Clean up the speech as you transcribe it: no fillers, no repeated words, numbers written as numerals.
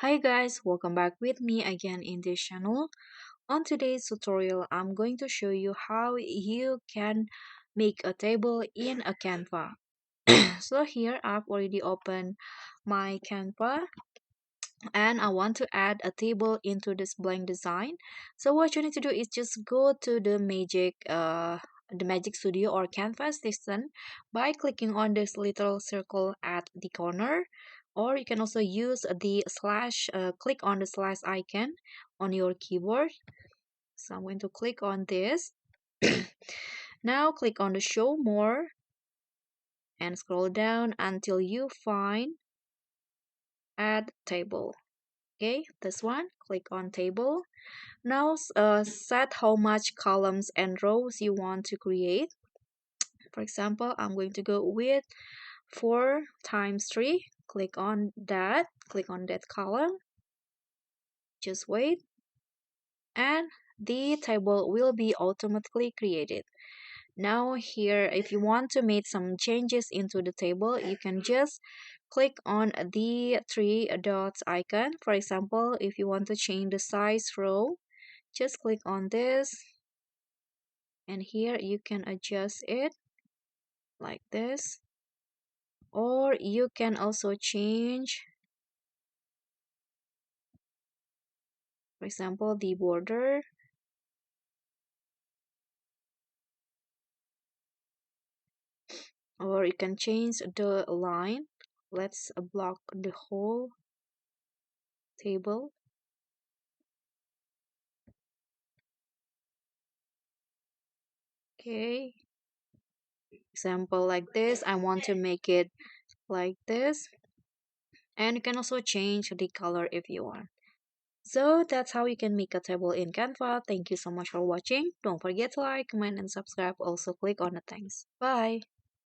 Hi guys, welcome back with me again in this channel. On today's tutorial, I'm going to show you how you can make a table in a Canva. So here I've already opened my Canva and I want to add a table into this blank design. So what you need to do is just go to the Magic Studio or Canva assistant by clicking on this little circle at the corner, or you can also use the slash click on the slash icon on your keyboard. So I'm going to click on this. Now click on the show more and scroll down until you find add table. Okay, this one, click on table. Now set how much columns and rows you want to create. For example, I'm going to go with 4 times 3. Click on that column, just wait, and the table will be automatically created. Now here, if you want to make some changes into the table, you can just click on the three dots icon. For example, if you want to change the size row, just click on this, and here you can adjust it like this, or you can also change, for example, the border, or you can change the line. Let's block the whole table. Okay, example like this, I want to make it like this, and you can also change the color if you want. So that's how you can make a table in Canva. Thank you so much for watching. Don't forget to like, comment, and subscribe. Also click on the thanks. Bye.